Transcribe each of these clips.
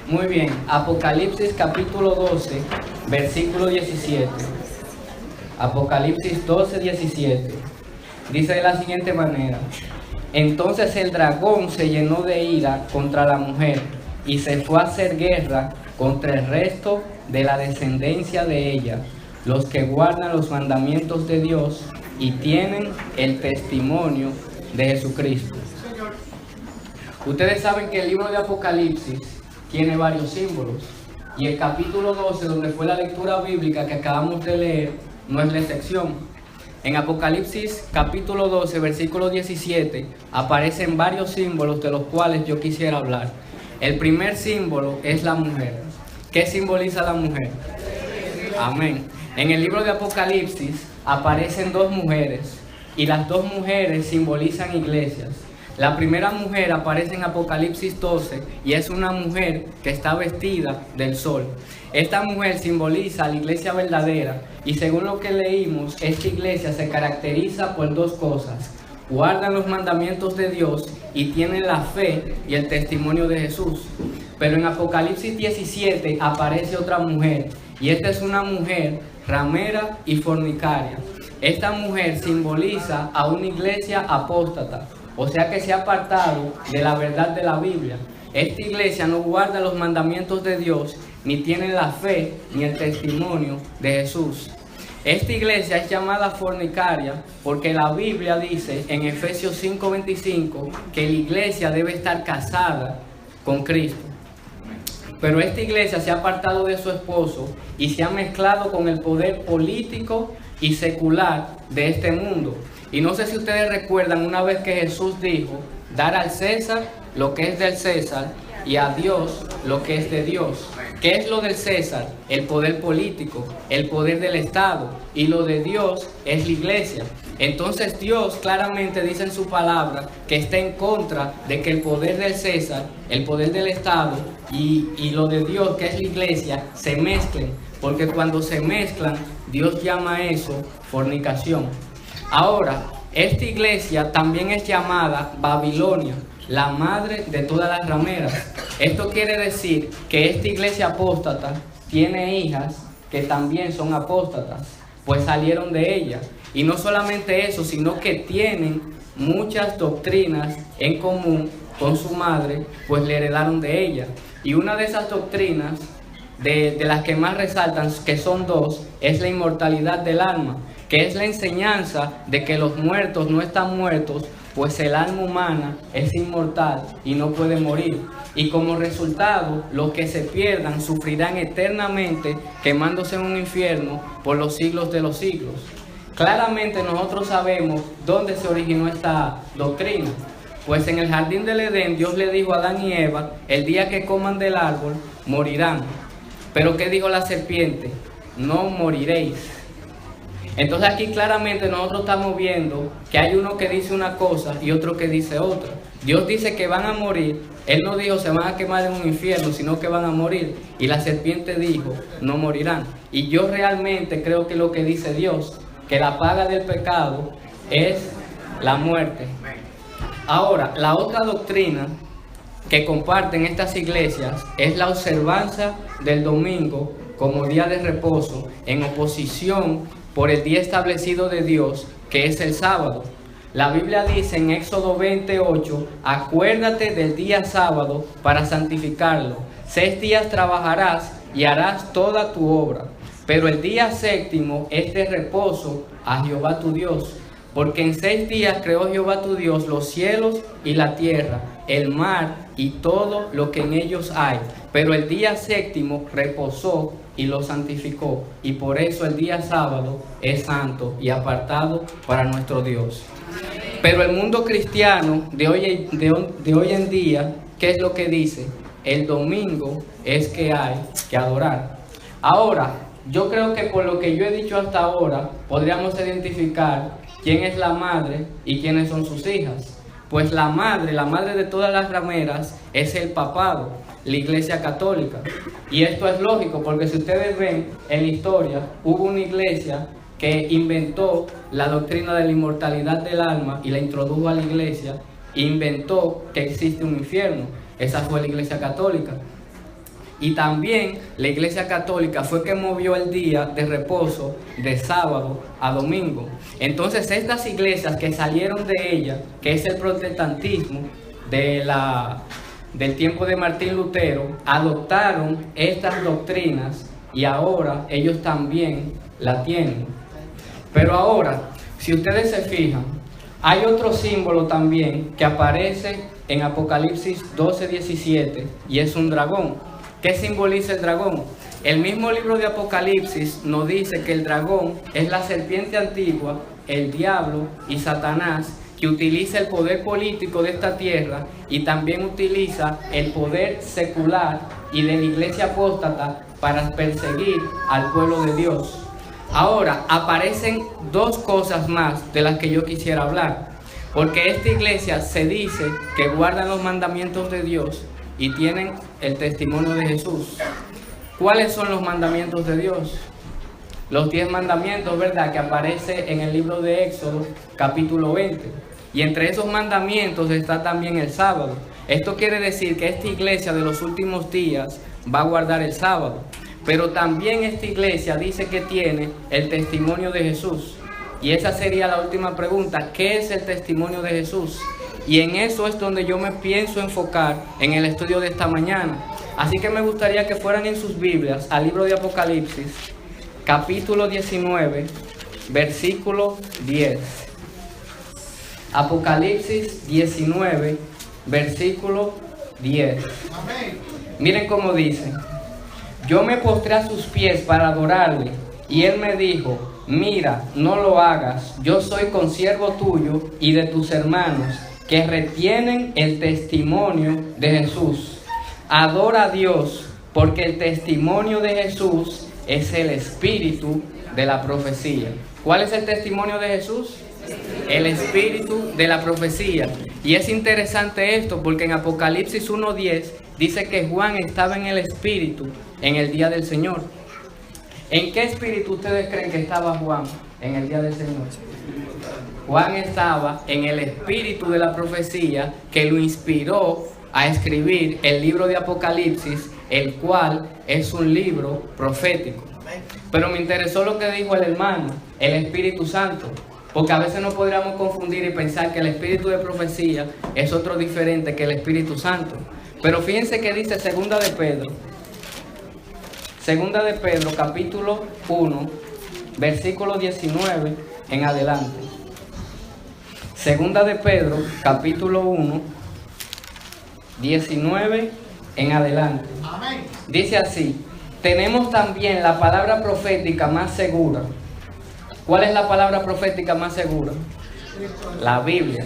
Muy bien, Apocalipsis capítulo 12, versículo 17. Apocalipsis 12, 17. Dice de la siguiente manera: entonces el dragón se llenó de ira contra la mujer y se fue a hacer guerra contra el resto de la descendencia de ella, los que guardan los mandamientos de Dios y tienen el testimonio de Jesucristo. Ustedes saben que el libro de Apocalipsis tiene varios símbolos, y el capítulo 12, donde fue la lectura bíblica que acabamos de leer, no es la excepción. En Apocalipsis capítulo 12, versículo 17, aparecen varios símbolos de los cuales yo quisiera hablar. El primer símbolo es la mujer. ¿Qué simboliza la mujer? Amén. En el libro de Apocalipsis aparecen dos mujeres, y las dos mujeres simbolizan iglesias. La primera mujer aparece en Apocalipsis 12 y es una mujer que está vestida del sol. Esta mujer simboliza a la iglesia verdadera, y según lo que leímos, esta iglesia se caracteriza por dos cosas: guardan los mandamientos de Dios y tienen la fe y el testimonio de Jesús. Pero en Apocalipsis 17 aparece otra mujer, y esta es una mujer ramera y fornicaria. Esta mujer simboliza a una iglesia apóstata, o sea que se ha apartado de la verdad de la Biblia. Esta iglesia no guarda los mandamientos de Dios, ni tiene la fe ni el testimonio de Jesús. Esta iglesia es llamada fornicaria porque la Biblia dice en Efesios 5:25 que la iglesia debe estar casada con Cristo. Pero esta iglesia se ha apartado de su esposo y se ha mezclado con el poder político y secular de este mundo. Y no sé si ustedes recuerdan una vez que Jesús dijo: dar al César lo que es del César y a Dios lo que es de Dios. ¿Qué es lo del César? El poder político, el poder del Estado, y lo de Dios es la iglesia. Entonces Dios claramente dice en su palabra que está en contra de que el poder del César, el poder del Estado y lo de Dios, que es la iglesia, se mezclen, porque cuando se mezclan, Dios llama a eso fornicación. Ahora, esta iglesia también es llamada Babilonia, la madre de todas las rameras. Esto quiere decir que esta iglesia apóstata tiene hijas que también son apóstatas, pues salieron de ella. Y no solamente eso, sino que tienen muchas doctrinas en común con su madre, pues le heredaron de ella. Y una de esas doctrinas, de las que más resaltan, que son dos, es la inmortalidad del alma, que es la enseñanza de que los muertos no están muertos, pues el alma humana es inmortal y no puede morir. Y como resultado, los que se pierdan sufrirán eternamente, quemándose en un infierno por los siglos de los siglos. Claramente nosotros sabemos dónde se originó esta doctrina. Pues en el jardín del Edén, Dios le dijo a Adán y Eva: el día que coman del árbol, morirán. Pero ¿qué dijo la serpiente? No moriréis. Entonces aquí claramente nosotros estamos viendo que hay uno que dice una cosa y otro que dice otra. Dios dice que van a morir. Él no dijo se van a quemar en un infierno, sino que van a morir. Y la serpiente dijo no morirán. Y yo realmente creo que lo que dice Dios, que la paga del pecado es la muerte. Ahora, la otra doctrina que comparten estas iglesias es la observancia del domingo como día de reposo, en oposición por el día establecido de Dios, que es el sábado. La Biblia dice en Éxodo 28: acuérdate del día sábado para santificarlo. 6 días trabajarás y harás toda tu obra, pero el día séptimo es de reposo a Jehová tu Dios. Porque en 6 días creó Jehová tu Dios los cielos y la tierra, el mar y todo lo que en ellos hay. Pero el día séptimo reposó y lo santificó. Y por eso el día sábado es santo y apartado para nuestro Dios. Pero el mundo cristiano de hoy en día, ¿qué es lo que dice? El domingo es que hay que adorar. Ahora, yo creo que por lo que yo he dicho hasta ahora, podríamos identificar quién es la madre y quiénes son sus hijas. Pues la madre de todas las rameras, es el papado, la iglesia católica. Y esto es lógico, porque si ustedes ven en la historia, hubo una iglesia que inventó la doctrina de la inmortalidad del alma y la introdujo a la iglesia, e inventó que existe un infierno. Esa fue la Iglesia Católica. Y también la Iglesia Católica fue que movió el día de reposo de sábado a domingo. Entonces estas iglesias que salieron de ella, que es el protestantismo del tiempo de Martín Lutero, adoptaron estas doctrinas y ahora ellos también la tienen. Pero ahora, si ustedes se fijan, hay otro símbolo también que aparece en Apocalipsis 12:17 y es un dragón. ¿Qué simboliza el dragón? El mismo libro de Apocalipsis nos dice que el dragón es la serpiente antigua, el diablo y Satanás, que utiliza el poder político de esta tierra y también utiliza el poder secular y de la iglesia apóstata para perseguir al pueblo de Dios. Ahora, aparecen dos cosas más de las que yo quisiera hablar, porque esta iglesia se dice que guardan los mandamientos de Dios y tienen el testimonio de Jesús. ¿Cuáles son los mandamientos de Dios? Los 10 mandamientos, ¿verdad?, que aparece en el libro de Éxodo, capítulo 20. Y entre esos mandamientos está también el sábado. Esto quiere decir que esta iglesia de los últimos días va a guardar el sábado. Pero también esta iglesia dice que tiene el testimonio de Jesús. Y esa sería la última pregunta. ¿Qué es el testimonio de Jesús? Y en eso es donde yo me pienso enfocar en el estudio de esta mañana. Así que me gustaría que fueran en sus Biblias al libro de Apocalipsis, capítulo 19, versículo 10. Apocalipsis 19, versículo 10. Miren cómo dice: yo me postré a sus pies para adorarle, y él me dijo: mira, no lo hagas, yo soy consiervo tuyo y de tus hermanos, que retienen el testimonio de Jesús. Adora a Dios, porque el testimonio de Jesús es el espíritu de la profecía. ¿Cuál es el testimonio de Jesús? El espíritu de la profecía. Y es interesante esto porque en Apocalipsis 1:10 dice que Juan estaba en el espíritu en el día del Señor. ¿En qué espíritu ustedes creen que estaba Juan en el día del Señor? Juan estaba en el espíritu de la profecía que lo inspiró a escribir el libro de Apocalipsis, el cual es un libro profético. Pero me interesó lo que dijo el hermano, el Espíritu Santo, porque a veces no podríamos confundir y pensar que el espíritu de profecía es otro diferente que el Espíritu Santo. Pero fíjense que dice Segunda de Pedro, capítulo 1, versículo 19 en adelante. Segunda de Pedro, capítulo 1, 19 en adelante. Dice así: tenemos también la palabra profética más segura. ¿Cuál es la palabra profética más segura? La Biblia,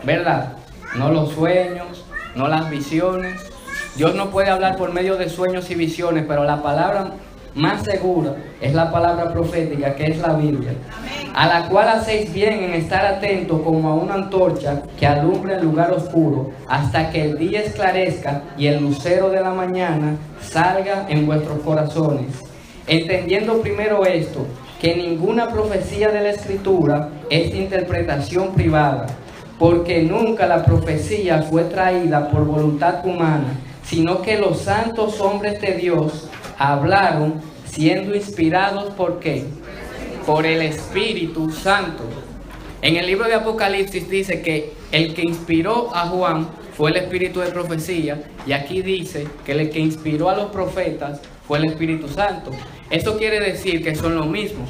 ¿verdad? No los sueños, no las visiones. Dios no puede hablar por medio de sueños y visiones, pero la palabra más segura es la palabra profética, que es la Biblia, a la cual hacéis bien en estar atentos como a una antorcha que alumbra el lugar oscuro, hasta que el día esclarezca y el lucero de la mañana salga en vuestros corazones. Entendiendo primero esto, que ninguna profecía de la Escritura es de interpretación privada, porque nunca la profecía fue traída por voluntad humana, sino que los santos hombres de Dios hablaron siendo inspirados ¿por qué? Por el Espíritu Santo. En el libro de Apocalipsis dice que el que inspiró a Juan fue el Espíritu de profecía, y aquí dice que el que inspiró a los profetas fue el Espíritu Santo. Esto quiere decir que son lo mismo.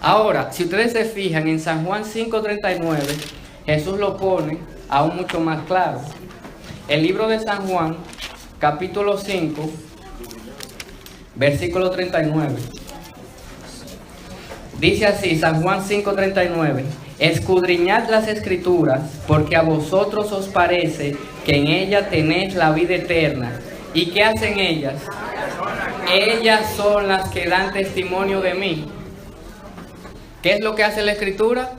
Ahora, si ustedes se fijan en San Juan 5:39, Jesús lo pone aún mucho más claro. El libro de San Juan, capítulo 5, versículo 39. Dice así, San Juan 5:39: escudriñad las Escrituras, porque a vosotros os parece que en ellas tenéis la vida eterna. ¿Y qué hacen ellas? Ellas son las que dan testimonio de mí. ¿Qué es lo que hace la Escritura?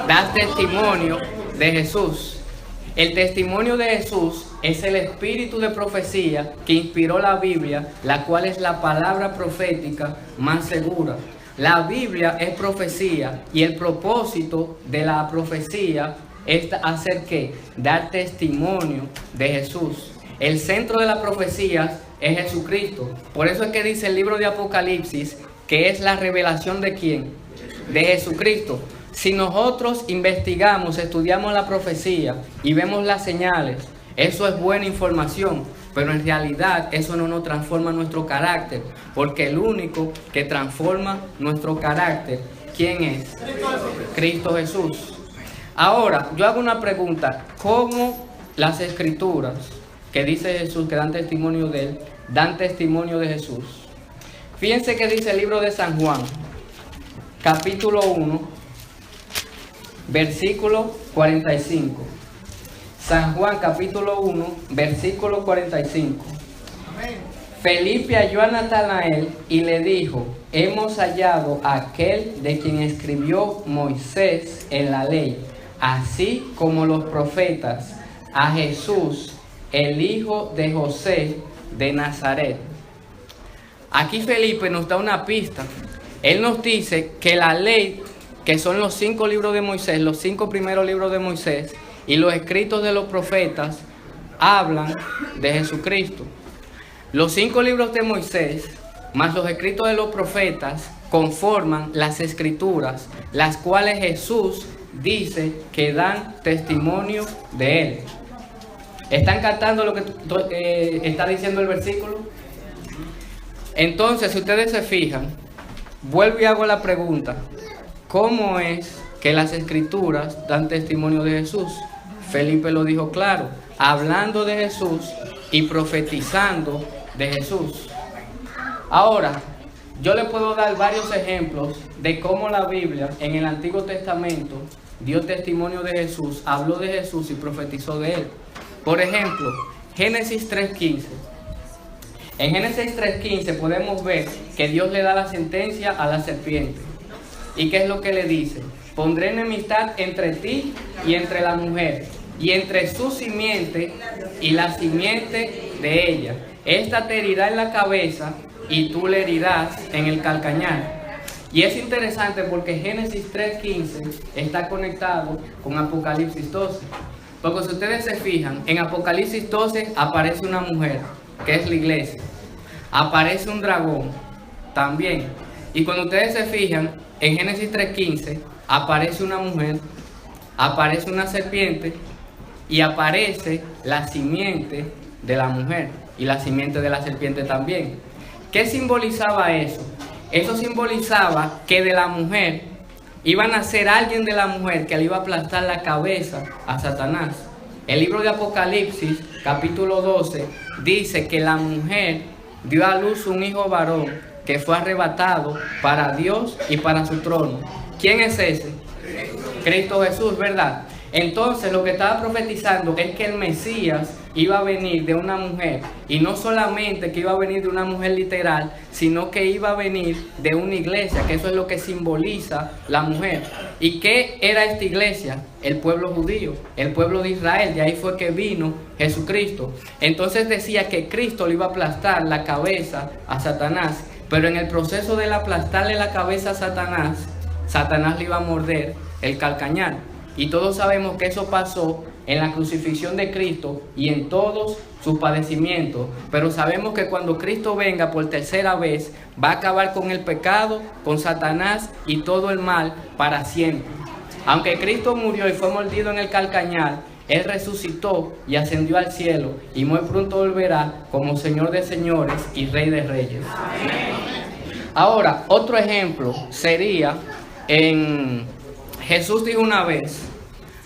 Da testimonio de Jesús. El testimonio de Jesús es el espíritu de profecía que inspiró la Biblia, la cual es la palabra profética más segura. La Biblia es profecía y el propósito de la profecía es hacer ¿qué? Dar testimonio de Jesús. El centro de la profecía es Jesucristo. Por eso es que dice el libro de Apocalipsis que es la revelación ¿de quién? De Jesucristo. Si nosotros investigamos, estudiamos la profecía y vemos las señales, eso es buena información, pero en realidad eso no nos transforma nuestro carácter, porque el único que transforma nuestro carácter, ¿quién es? Cristo Jesús. Ahora, yo hago una pregunta: ¿cómo las escrituras que dice Jesús, que dan testimonio de él, dan testimonio de Jesús? Fíjense que dice el libro de San Juan, capítulo 1, versículo 45. San Juan capítulo 1, versículo 45. Felipe halló a Natanael y le dijo: hemos hallado a aquel de quien escribió Moisés en la ley, así como los profetas, a Jesús, el hijo de José de Nazaret. Aquí Felipe nos da una pista. Él nos dice que la ley, que son los 5 libros de Moisés, los 5 primeros libros de Moisés, y los escritos de los profetas, hablan de Jesucristo. Los 5 libros de Moisés, más los escritos de los profetas, conforman las escrituras, las cuales Jesús dice que dan testimonio de él. ¿Están captando lo que está diciendo el versículo? Entonces, si ustedes se fijan, vuelvo y hago la pregunta: ¿cómo es que las escrituras dan testimonio de Jesús? Felipe lo dijo claro, hablando de Jesús y profetizando de Jesús. Ahora, yo le puedo dar varios ejemplos de cómo la Biblia en el Antiguo Testamento dio testimonio de Jesús, habló de Jesús y profetizó de él. Por ejemplo, Génesis 3:15. En Génesis 3:15 podemos ver que Dios le da la sentencia a la serpiente. ¿Y qué es lo que le dice? Pondré enemistad entre ti y entre la mujer, y entre su simiente y la simiente de ella. Esta te herirá en la cabeza y tú le herirás en el calcañar. Y es interesante porque Génesis 3:15 está conectado con Apocalipsis 12. Porque si ustedes se fijan, en Apocalipsis 12 aparece una mujer, que es la iglesia. Aparece un dragón también. Y cuando ustedes se fijan, en Génesis 3:15 aparece una mujer, aparece una serpiente y aparece la simiente de la mujer y la simiente de la serpiente también. ¿Qué simbolizaba eso? Eso simbolizaba que de la mujer iba a nacer alguien de la mujer que le iba a aplastar la cabeza a Satanás. El libro de Apocalipsis, capítulo 12, dice que la mujer dio a luz un hijo varón que fue arrebatado para Dios y para su trono. ¿Quién es ese? Cristo Jesús, ¿verdad? Entonces lo que estaba profetizando es que el Mesías iba a venir de una mujer, y no solamente que iba a venir de una mujer literal, sino que iba a venir de una iglesia, que eso es lo que simboliza la mujer. ¿Y qué era esta iglesia? El pueblo judío, el pueblo de Israel. De ahí fue que vino Jesucristo. Entonces decía que Cristo le iba a aplastar la cabeza a Satanás, pero en el proceso de aplastarle la cabeza a Satanás, Satanás le iba a morder el calcañar. Y todos sabemos que eso pasó en la crucifixión de Cristo y en todos sus padecimientos. Pero sabemos que cuando Cristo venga por tercera vez, va a acabar con el pecado, con Satanás y todo el mal para siempre. Aunque Cristo murió y fue mordido en el calcañar, Él resucitó y ascendió al cielo, y muy pronto volverá como Señor de señores y Rey de reyes. Ahora, otro ejemplo sería en... Jesús dijo una vez: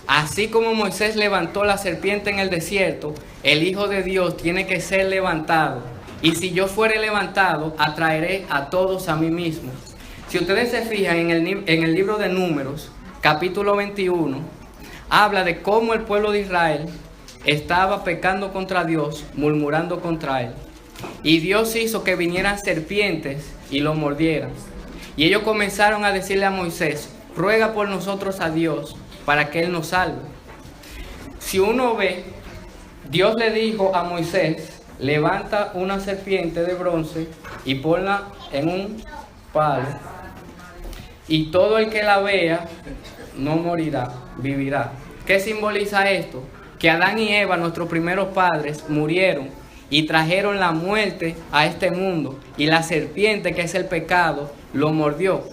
así como Moisés levantó la serpiente en el desierto, el Hijo de Dios tiene que ser levantado. Y si yo fuere levantado, atraeré a todos a mí mismo. Si ustedes se fijan en el libro de Números, capítulo 21, habla de cómo el pueblo de Israel estaba pecando contra Dios, murmurando contra Él. Y Dios hizo que vinieran serpientes y lo mordieran. Y ellos comenzaron a decirle a Moisés: ruega por nosotros a Dios para que Él nos salve. Si uno ve, Dios le dijo a Moisés: levanta una serpiente de bronce y ponla en un palo, y todo el que la vea no morirá, vivirá. ¿Qué simboliza esto? Que Adán y Eva, nuestros primeros padres, murieron y trajeron la muerte a este mundo. Y la serpiente, que es el pecado, lo mordió.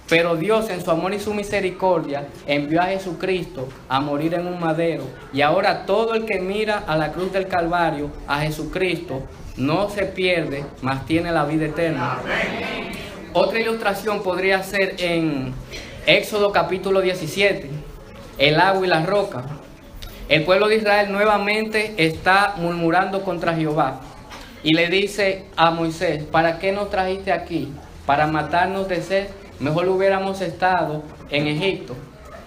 Pero Dios, en su amor y su misericordia, envió a Jesucristo a morir en un madero. Y ahora todo el que mira a la cruz del Calvario, a Jesucristo, no se pierde, mas tiene la vida eterna. Amén. Otra ilustración podría ser en Éxodo capítulo 17, el agua y la roca. El pueblo de Israel nuevamente está murmurando contra Jehová y le dice a Moisés: ¿para qué nos trajiste aquí? ¿Para matarnos de sed? Mejor hubiéramos estado en Egipto.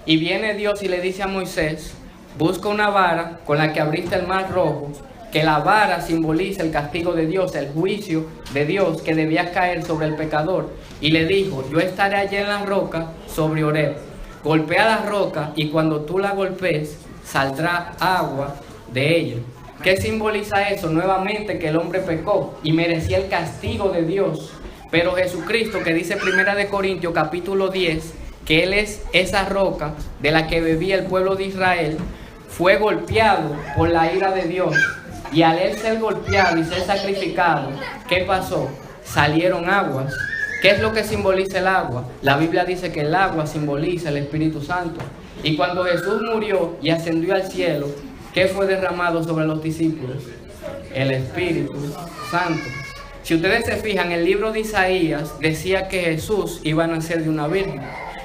Y viene Dios y le dice a Moisés: busca una vara con la que abriste el mar rojo, que la vara simboliza el castigo de Dios, el juicio de Dios que debía caer sobre el pecador. Y le dijo: yo estaré allá en la roca sobre Horeb. Golpea la roca y cuando tú la golpees, saldrá agua de ella. ¿Qué simboliza eso? Nuevamente que el hombre pecó y merecía el castigo de Dios. Pero Jesucristo, que dice 1 de Corintios capítulo 10, que Él es esa roca de la que bebía el pueblo de Israel, fue golpeado por la ira de Dios. Y al Él ser golpeado y ser sacrificado, ¿qué pasó? Salieron aguas. ¿Qué es lo que simboliza el agua? La Biblia dice que el agua simboliza el Espíritu Santo. Y cuando Jesús murió y ascendió al cielo, ¿qué fue derramado sobre los discípulos? El Espíritu Santo. Si ustedes se fijan, el libro de Isaías decía que Jesús iba a nacer de una virgen.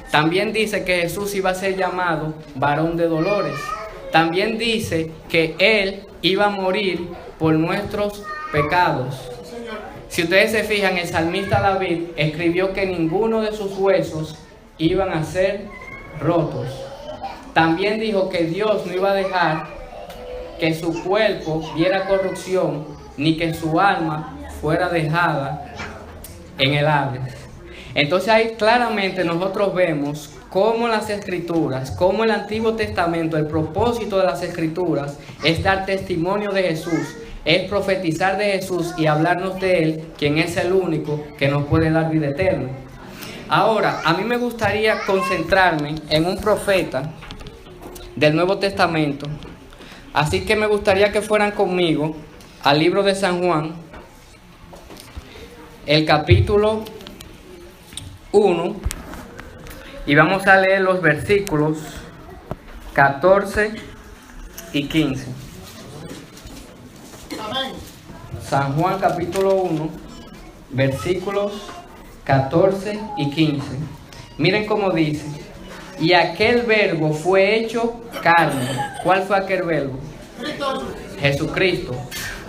También dice que Jesús iba a ser llamado varón de dolores. También dice que Él iba a morir por nuestros pecados. Si ustedes se fijan, el salmista David escribió que ninguno de sus huesos iban a ser rotos. También dijo que Dios no iba a dejar que su cuerpo viera corrupción, ni que su alma fuera dejada en el Hades. Entonces ahí claramente nosotros vemos cómo las Escrituras, cómo el Antiguo Testamento, el propósito de las Escrituras es dar testimonio de Jesús, es profetizar de Jesús y hablarnos de Él, quien es el único que nos puede dar vida eterna. Ahora, a mí me gustaría concentrarme en un profeta del Nuevo Testamento, así que me gustaría que fueran conmigo al libro de San Juan, el capítulo 1, y vamos a leer los versículos 14 y 15. Amén. San Juan capítulo 1, versículos 14 y 15. Miren cómo dice: y aquel verbo fue hecho carne. ¿Cuál fue aquel verbo? Jesucristo.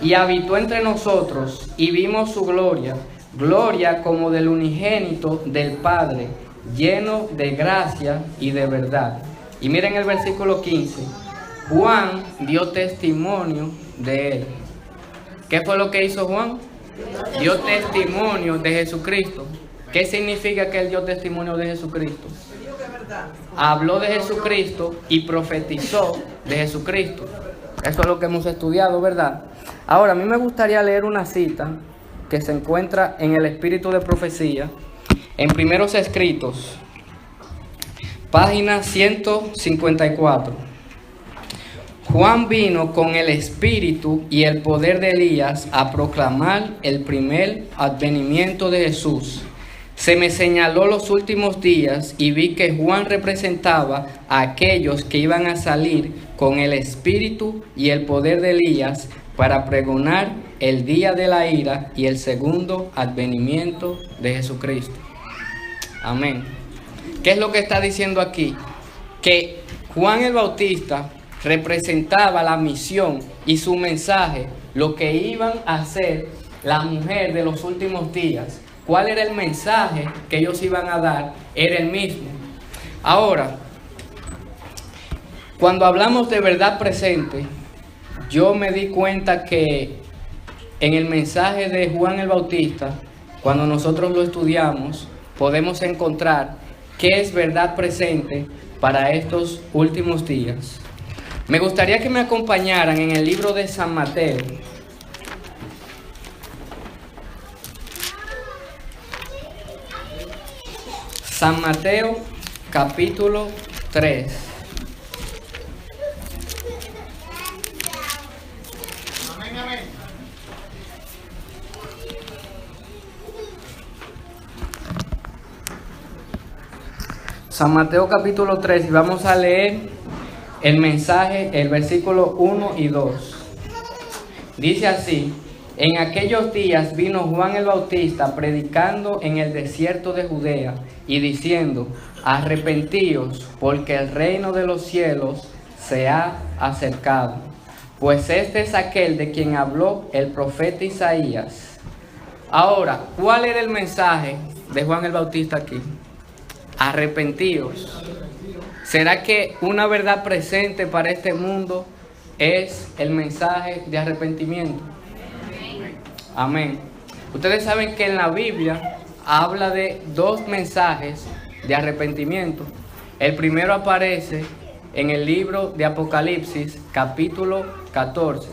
Y habitó entre nosotros y vimos su gloria, gloria como del unigénito del Padre, lleno de gracia y de verdad. Y miren el versículo 15. Juan dio testimonio de él. ¿Qué fue lo que hizo Juan? Dio testimonio de Jesucristo. ¿Qué significa que él dio testimonio de Jesucristo? Habló de Jesucristo y profetizó de Jesucristo. Eso es lo que hemos estudiado, ¿verdad? Ahora, a mí me gustaría leer una cita que se encuentra en el Espíritu de Profecía, en Primeros Escritos, página 154. Juan vino con el espíritu y el poder de Elías a proclamar el primer advenimiento de Jesús. Se me señaló los últimos días y vi que Juan representaba a aquellos que iban a salir con el espíritu y el poder de Elías para pregonar el día de la ira y el segundo advenimiento de Jesucristo. Amén. ¿Qué es lo que está diciendo aquí? Que Juan el Bautista representaba la misión y su mensaje, lo que iban a hacer la mujer de los últimos días. ¿Cuál era el mensaje que ellos iban a dar? Era el mismo. Ahora, cuando hablamos de verdad presente, yo me di cuenta que en el mensaje de Juan el Bautista, cuando nosotros lo estudiamos, podemos encontrar qué es verdad presente para estos últimos días. Me gustaría que me acompañaran en el libro de San Mateo. San Mateo, capítulo 3. San Mateo capítulo 3 y vamos a leer el mensaje, el versículo 1 y 2. Dice así: en aquellos días vino Juan el Bautista predicando en el desierto de Judea y diciendo: arrepentíos, porque el reino de los cielos se ha acercado. Pues este es aquel de quien habló el profeta Isaías. Ahora, ¿cuál era el mensaje de Juan el Bautista aquí? Arrepentíos. ¿Será que una verdad presente para este mundo es el mensaje de arrepentimiento? Amén. Ustedes saben que en la Biblia habla de dos mensajes de arrepentimiento. El primero aparece en el libro de Apocalipsis, capítulo 14.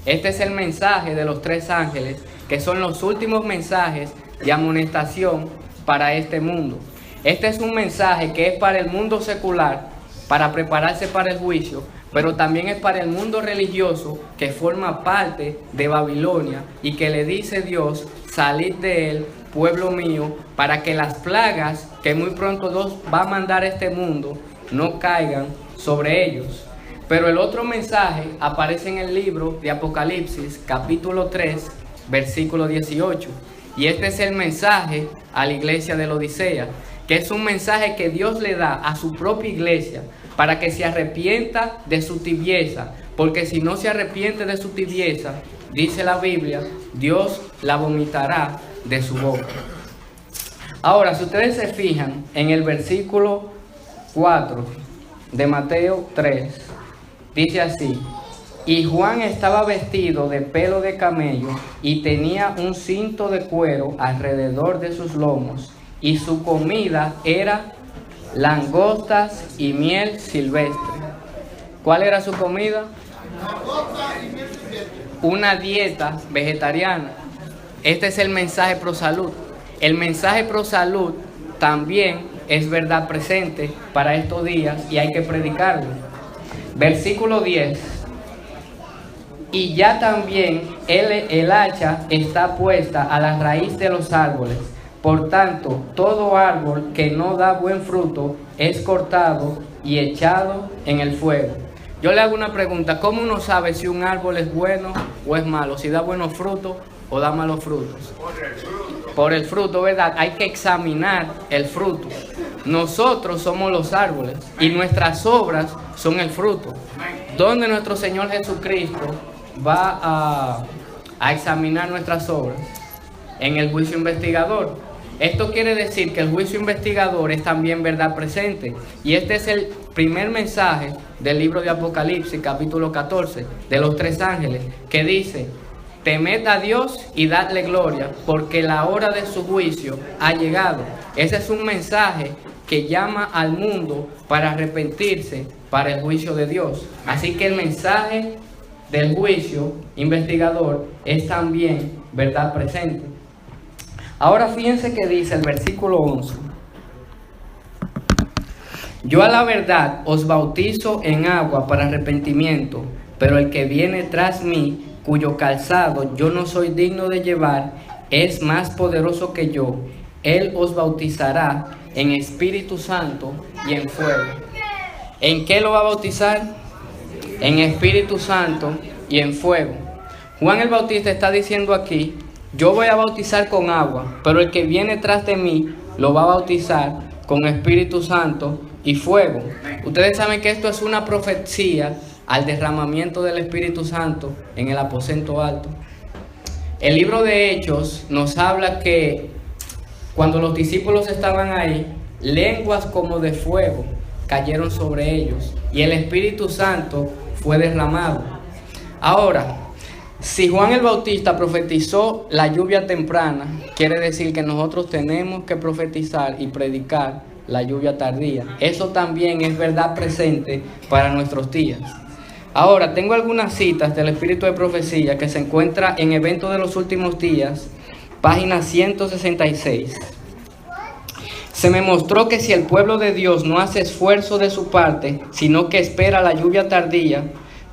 Este es el mensaje de los tres ángeles, que son los últimos mensajes de amonestación para este mundo. Este es un mensaje que es para el mundo secular, para prepararse para el juicio, pero también es para el mundo religioso que forma parte de Babilonia y que le dice Dios: salid de él, pueblo mío, para que las plagas que muy pronto Dios va a mandar a este mundo no caigan sobre ellos. Pero el otro mensaje aparece en el libro de Apocalipsis, capítulo 3, versículo 18. Y este es el mensaje a la iglesia de la Odisea, que es un mensaje que Dios le da a su propia iglesia para que se arrepienta de su tibieza, porque si no se arrepiente de su tibieza, dice la Biblia, Dios la vomitará de su boca. Ahora, si ustedes se fijan en el versículo 4 de Mateo 3, dice así: y Juan estaba vestido de pelo de camello y tenía un cinto de cuero alrededor de sus lomos, y su comida era langostas y miel silvestre. ¿Cuál era su comida? Una dieta vegetariana. Este es el mensaje pro salud. El mensaje pro salud también es verdad presente para estos días y hay que predicarlo. Versículo 10. Y ya también el hacha está puesta a la raíz de los árboles. Por tanto, todo árbol que no da buen fruto es cortado y echado en el fuego. Yo le hago una pregunta: ¿cómo uno sabe si un árbol es bueno o es malo? Si da buenos frutos o da malos frutos. Por el fruto, ¿verdad? Hay que examinar el fruto. Nosotros somos los árboles y nuestras obras son el fruto. ¿Dónde nuestro Señor Jesucristo va a examinar nuestras obras? En el juicio investigador. Esto quiere decir que el juicio investigador es también verdad presente. Y este es el primer mensaje del libro de Apocalipsis, capítulo 14, de los tres ángeles, que dice: temed a Dios y dadle gloria, porque la hora de su juicio ha llegado. Ese es un mensaje que llama al mundo para arrepentirse para el juicio de Dios. Así que el mensaje del juicio investigador es también verdad presente. Ahora fíjense que dice el versículo 11: yo a la verdad os bautizo en agua para arrepentimiento, pero el que viene tras mí, cuyo calzado yo no soy digno de llevar, es más poderoso que yo. Él os bautizará en Espíritu Santo y en fuego. ¿En qué lo va a bautizar? En Espíritu Santo y en fuego. Juan el Bautista está diciendo aquí: yo voy a bautizar con agua, pero el que viene tras de mí lo va a bautizar con Espíritu Santo y fuego. Ustedes saben que esto es una profecía al derramamiento del Espíritu Santo en el aposento alto. El libro de Hechos nos habla que cuando los discípulos estaban ahí, lenguas como de fuego cayeron sobre ellos y el Espíritu Santo fue derramado. Ahora, si Juan el Bautista profetizó la lluvia temprana, quiere decir que nosotros tenemos que profetizar y predicar la lluvia tardía. Eso también es verdad presente para nuestros días. Ahora, tengo algunas citas del Espíritu de Profecía que se encuentra en Eventos de los Últimos Días, página 166. Se me mostró que si el pueblo de Dios no hace esfuerzo de su parte, sino que espera la lluvia tardía,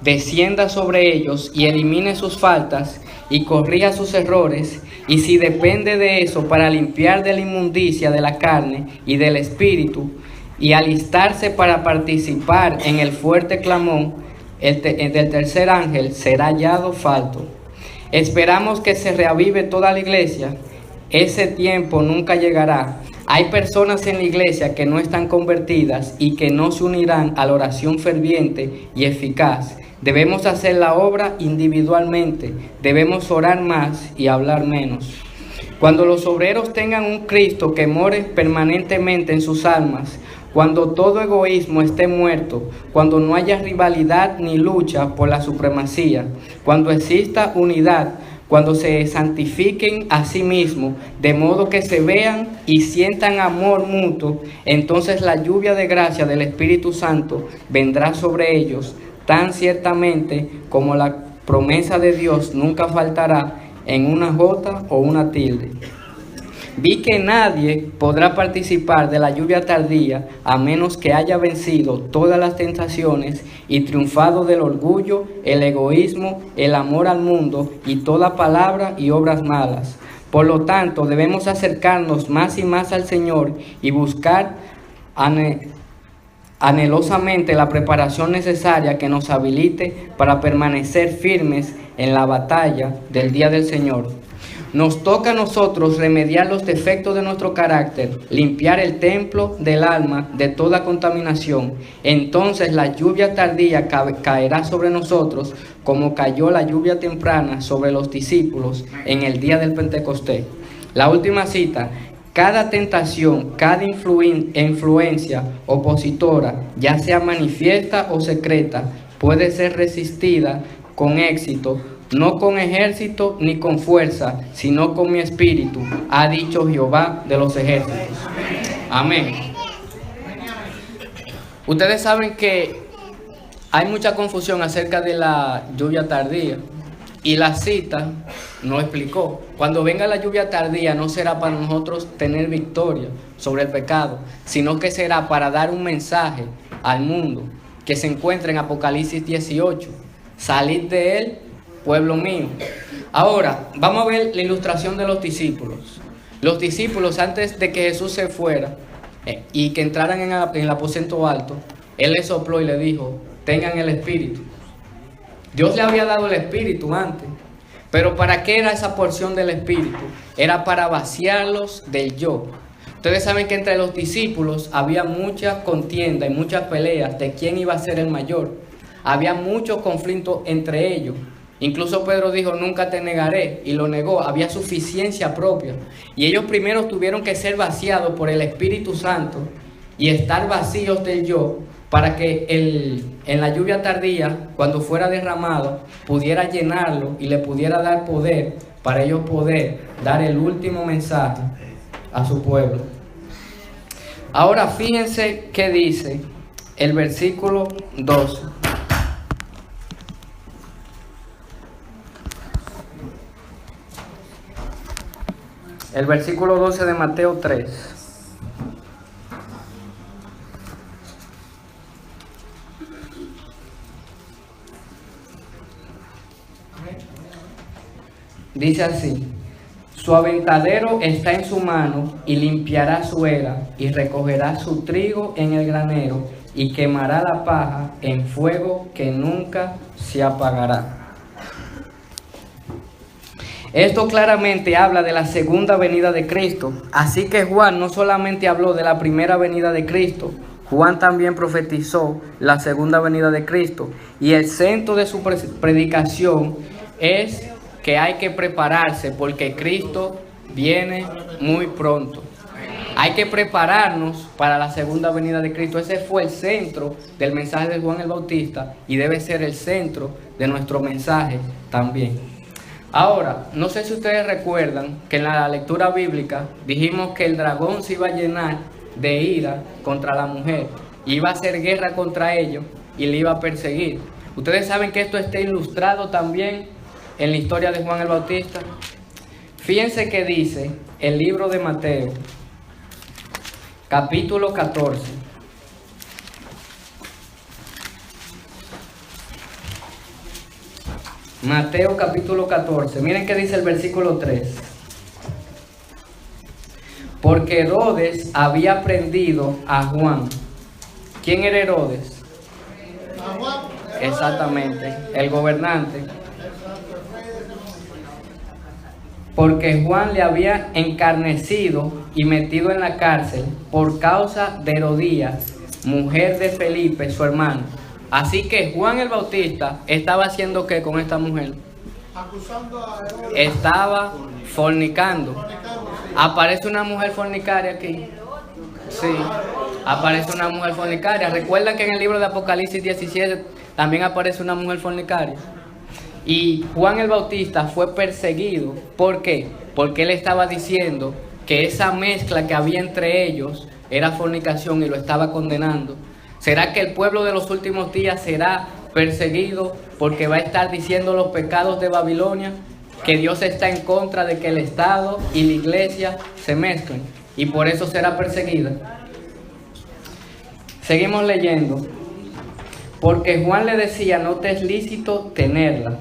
descienda sobre ellos y elimine sus faltas y corrija sus errores, y si depende de eso para limpiar de la inmundicia de la carne y del espíritu, y alistarse para participar en el fuerte clamor del tercer ángel, será hallado falto. Esperamos que se reavive toda la iglesia. Ese tiempo nunca llegará. Hay personas en la iglesia que no están convertidas y que no se unirán a la oración ferviente y eficaz. Debemos hacer la obra individualmente. Debemos orar más y hablar menos. Cuando los obreros tengan un Cristo que more permanentemente en sus almas, cuando todo egoísmo esté muerto, cuando no haya rivalidad ni lucha por la supremacía, cuando exista unidad, cuando se santifiquen a sí mismos, de modo que se vean y sientan amor mutuo, entonces la lluvia de gracia del Espíritu Santo vendrá sobre ellos, tan ciertamente como la promesa de Dios nunca faltará en una jota o una tilde. Vi que nadie podrá participar de la lluvia tardía a menos que haya vencido todas las tentaciones y triunfado del orgullo, el egoísmo, el amor al mundo y toda palabra y obras malas. Por lo tanto, debemos acercarnos más y más al Señor y buscar anhelosamente la preparación necesaria que nos habilite para permanecer firmes en la batalla del día del Señor. Nos toca a nosotros remediar los defectos de nuestro carácter, limpiar el templo del alma de toda contaminación. Entonces la lluvia tardía caerá sobre nosotros como cayó la lluvia temprana sobre los discípulos en el día del Pentecostés. La última cita: cada tentación, cada influencia opositora, ya sea manifiesta o secreta, puede ser resistida con éxito, no con ejército ni con fuerza, sino con mi espíritu, ha dicho Jehová de los ejércitos. Amén. Ustedes saben que hay mucha confusión acerca de la lluvia tardía, y la cita no explicó. Cuando venga la lluvia tardía no será para nosotros tener victoria sobre el pecado, sino que será para dar un mensaje al mundo que se encuentra en Apocalipsis 18. Salid de él, pueblo mío. Ahora, vamos a ver la ilustración de los discípulos. Los discípulos, antes de que Jesús se fuera y que entraran en el aposento alto, Él les sopló y le dijo: tengan el Espíritu. Dios le había dado el Espíritu antes, pero ¿para qué era esa porción del Espíritu? Era para vaciarlos del yo. Ustedes saben que entre los discípulos había mucha contienda y muchas peleas de quién iba a ser el mayor. Había muchos conflictos entre ellos. Incluso Pedro dijo: nunca te negaré, y lo negó. Había suficiencia propia. Y ellos primero tuvieron que ser vaciados por el Espíritu Santo y estar vacíos del yo, para que en la lluvia tardía, cuando fuera derramado, pudiera llenarlo y le pudiera dar poder para ellos poder dar el último mensaje a su pueblo. Ahora fíjense qué dice el versículo 12. El versículo 12 de Mateo 3. Dice así: su aventadero está en su mano y limpiará su era y recogerá su trigo en el granero y quemará la paja en fuego que nunca se apagará. Esto claramente habla de la segunda venida de Cristo. Así que Juan no solamente habló de la primera venida de Cristo, Juan también profetizó la segunda venida de Cristo. Y el centro de su predicación es que hay que prepararse porque Cristo viene muy pronto. Hay que prepararnos para la segunda venida de Cristo. Ese fue el centro del mensaje de Juan el Bautista y debe ser el centro de nuestro mensaje también. Ahora, no sé si ustedes recuerdan que en la lectura bíblica dijimos que el dragón se iba a llenar de ira contra la mujer, iba a hacer guerra contra ellos y le iba a perseguir. Ustedes saben que esto está ilustrado también en la historia de Juan el Bautista. Fíjense que dice el libro de Mateo, capítulo 14. Mateo capítulo 14. Miren qué dice el versículo 3. Porque Herodes había prendido a Juan ¿Quién era Herodes? Exactamente, el gobernante. Porque Juan le había encarnecido y metido en la cárcel por causa de Herodías, mujer de Felipe, su hermano. Así que Juan el Bautista estaba haciendo ¿qué con esta mujer? Acusando a Herodes. Estaba fornicando. ¿Aparece una mujer fornicaria aquí? Sí, aparece una mujer fornicaria. Recuerda que en el libro de Apocalipsis 17 también aparece una mujer fornicaria. Y Juan el Bautista fue perseguido. ¿Por qué? Porque él estaba diciendo que esa mezcla que había entre ellos era fornicación y lo estaba condenando. ¿Será que el pueblo de los últimos días será perseguido porque va a estar diciendo los pecados de Babilonia? Que Dios está en contra de que el Estado y la iglesia se mezclen y por eso será perseguida. Seguimos leyendo. Porque Juan le decía, no te es lícito tenerla.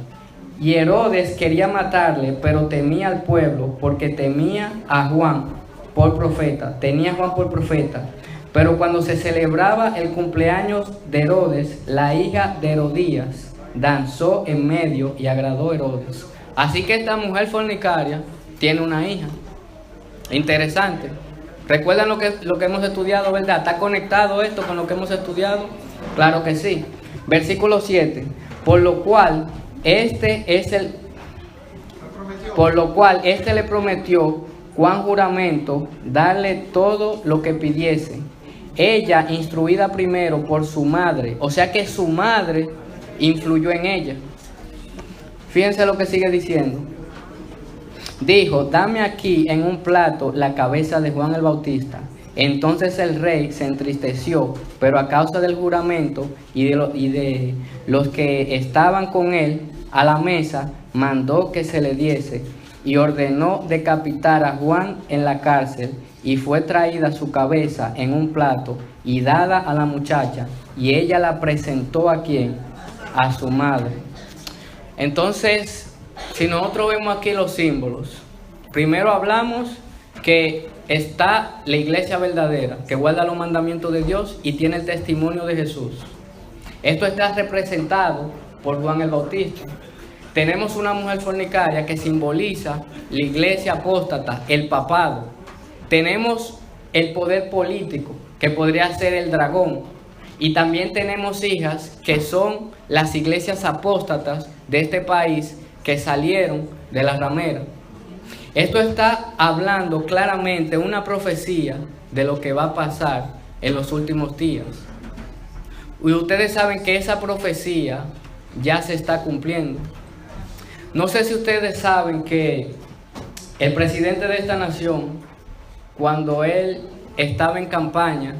Y Herodes quería matarle, pero temía al pueblo, porque temía a Juan por profeta. Tenía a Juan por profeta. Pero cuando se celebraba el cumpleaños de Herodes, la hija de Herodías danzó en medio y agradó a Herodes. Así que esta mujer fornicaria tiene una hija. Interesante. ¿Recuerdan lo que hemos estudiado, verdad? ¿Está conectado esto con lo que hemos estudiado? Claro que sí. Versículo 7. Por lo cual este le prometió Juan juramento darle todo lo que pidiese. Ella instruida primero por su madre, o sea que su madre influyó en ella. Fíjense lo que sigue diciendo. Dijo, dame aquí en un plato la cabeza de Juan el Bautista. Entonces el rey se entristeció, pero a causa del juramento y de los que estaban con él a la mesa, mandó que se le diese y ordenó decapitar a Juan en la cárcel. Y fue traída su cabeza en un plato y dada a la muchacha, y ella la presentó ¿a quién? A su madre. Entonces, si nosotros vemos aquí los símbolos, primero hablamos que está la iglesia verdadera, que guarda los mandamientos de Dios y tiene el testimonio de Jesús. Esto está representado por Juan el Bautista. Tenemos una mujer fornicaria que simboliza la iglesia apóstata, el papado. Tenemos el poder político, que podría ser el dragón. Y también tenemos hijas que son las iglesias apóstatas de este país que salieron de la ramera. Esto está hablando claramente una profecía de lo que va a pasar en los últimos días. Y ustedes saben que esa profecía ya se está cumpliendo. No sé si ustedes saben que el presidente de esta nación, cuando él estaba en campaña,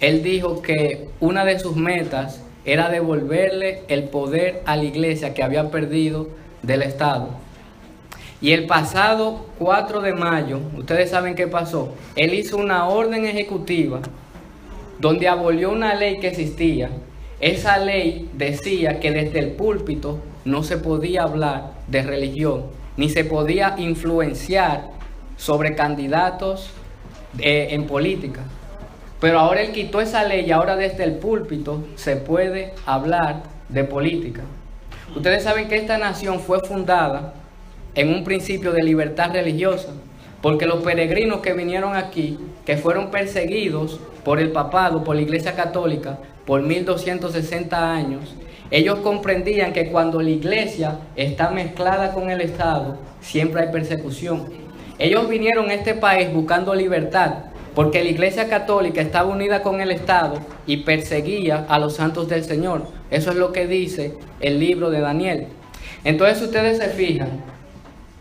él dijo que una de sus metas era devolverle el poder a la iglesia que había perdido del Estado. Y el pasado 4 de mayo, ustedes saben qué pasó. Él hizo una orden ejecutiva donde abolió una ley que existía. Esa ley decía que desde el púlpito no se podía hablar de religión, ni se podía influenciar sobre candidatos en política. Pero ahora él quitó esa ley y ahora desde el púlpito se puede hablar de política. Ustedes saben que esta nación fue fundada en un principio de libertad religiosa, porque los peregrinos que vinieron aquí, que fueron perseguidos por el papado, por la Iglesia Católica, por 1260 años, ellos comprendían que cuando la iglesia está mezclada con el Estado, siempre hay persecución. Ellos vinieron a este país buscando libertad, porque la Iglesia Católica estaba unida con el Estado y perseguía a los santos del Señor. Eso es lo que dice el libro de Daniel. Entonces, ustedes se fijan,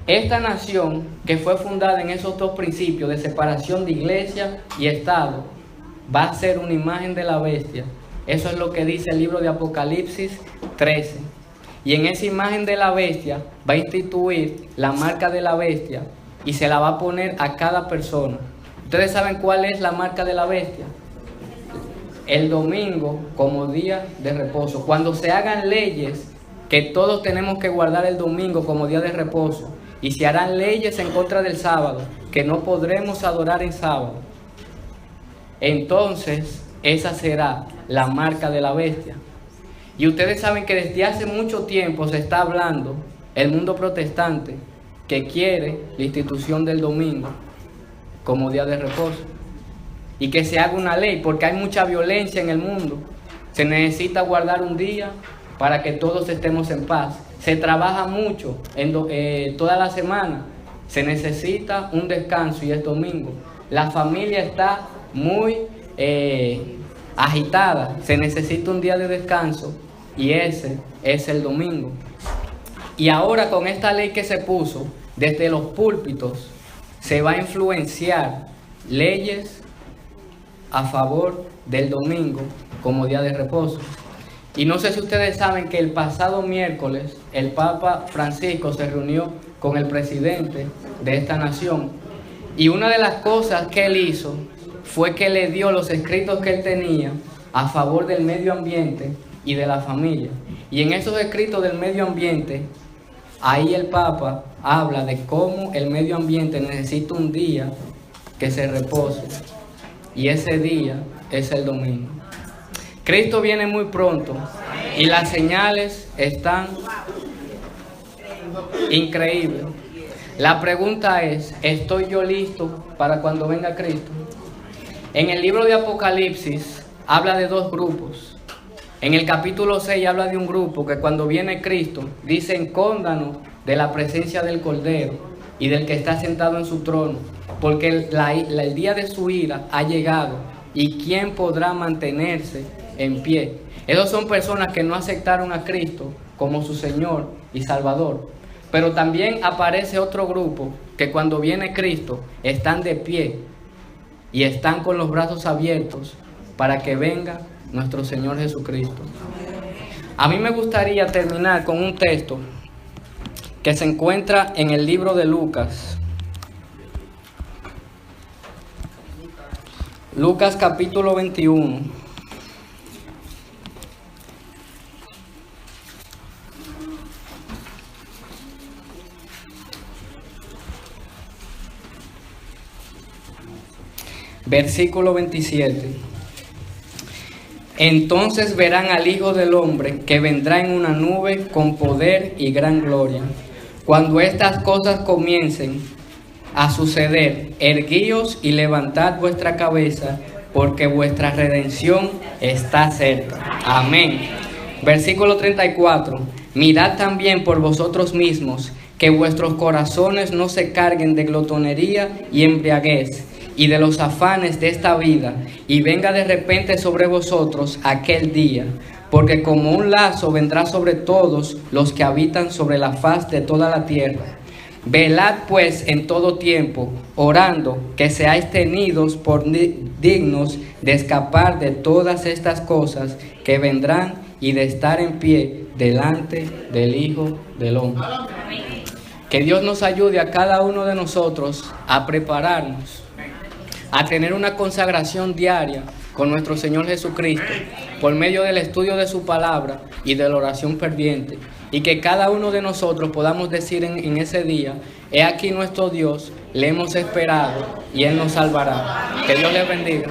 esta nación que fue fundada en esos dos principios de separación de iglesia y Estado, va a ser una imagen de la bestia. Eso es lo que dice el libro de Apocalipsis 13. Y en esa imagen de la bestia va a instituir la marca de la bestia y se la va a poner a cada persona. ¿Ustedes saben cuál es la marca de la bestia? El domingo como día de reposo. Cuando se hagan leyes que todos tenemos que guardar el domingo como día de reposo, y se harán leyes en contra del sábado, que no podremos adorar en sábado, entonces esa será la marca de la bestia. Y ustedes saben que desde hace mucho tiempo se está hablando, el mundo protestante, que quiere la institución del domingo como día de reposo. Y que se haga una ley, porque hay mucha violencia en el mundo. Se necesita guardar un día para que todos estemos en paz. Se trabaja mucho toda la semana. Se necesita un descanso y es domingo. La familia está muy agitada. Se necesita un día de descanso y ese es el domingo. Y ahora con esta ley que se puso, desde los púlpitos se va a influenciar leyes a favor del domingo como día de reposo. Y no sé si ustedes saben que el pasado miércoles el Papa Francisco se reunió con el presidente de esta nación. Y una de las cosas que él hizo fue que le dio los escritos que él tenía a favor del medio ambiente y de la familia. Y en esos escritos del medio ambiente, ahí el Papa habla de cómo el medio ambiente necesita un día que se repose. Y ese día es el domingo. Cristo viene muy pronto y las señales están increíbles. La pregunta es, ¿estoy yo listo para cuando venga Cristo? En el libro de Apocalipsis habla de dos grupos. En el capítulo 6 habla de un grupo que cuando viene Cristo dice: escóndanos de la presencia del Cordero y del que está sentado en su trono, porque el día de su ira ha llegado, y ¿quién podrá mantenerse en pie? Esos son personas que no aceptaron a Cristo como su Señor y Salvador. Pero también aparece otro grupo que cuando viene Cristo están de pie y están con los brazos abiertos para que venga nuestro Señor Jesucristo. A mí me gustaría terminar con un texto que se encuentra en el libro de Lucas. Lucas capítulo 21. Versículo 27. Entonces verán al Hijo del Hombre que vendrá en una nube con poder y gran gloria. Cuando estas cosas comiencen a suceder, erguíos y levantad vuestra cabeza, porque vuestra redención está cerca. Amén. Versículo 34. Mirad también por vosotros mismos, que vuestros corazones no se carguen de glotonería y embriaguez, y de los afanes de esta vida, y venga de repente sobre vosotros aquel día, porque como un lazo vendrá sobre todos los que habitan sobre la faz de toda la tierra. Velad pues en todo tiempo, orando que seáis tenidos por dignos de escapar de todas estas cosas que vendrán y de estar en pie delante del Hijo del Hombre. Que Dios nos ayude a cada uno de nosotros a prepararnos, a tener una consagración diaria con nuestro Señor Jesucristo por medio del estudio de su palabra y de la oración ferviente, y que cada uno de nosotros podamos decir en ese día: he aquí nuestro Dios, le hemos esperado y Él nos salvará. Que Dios les bendiga.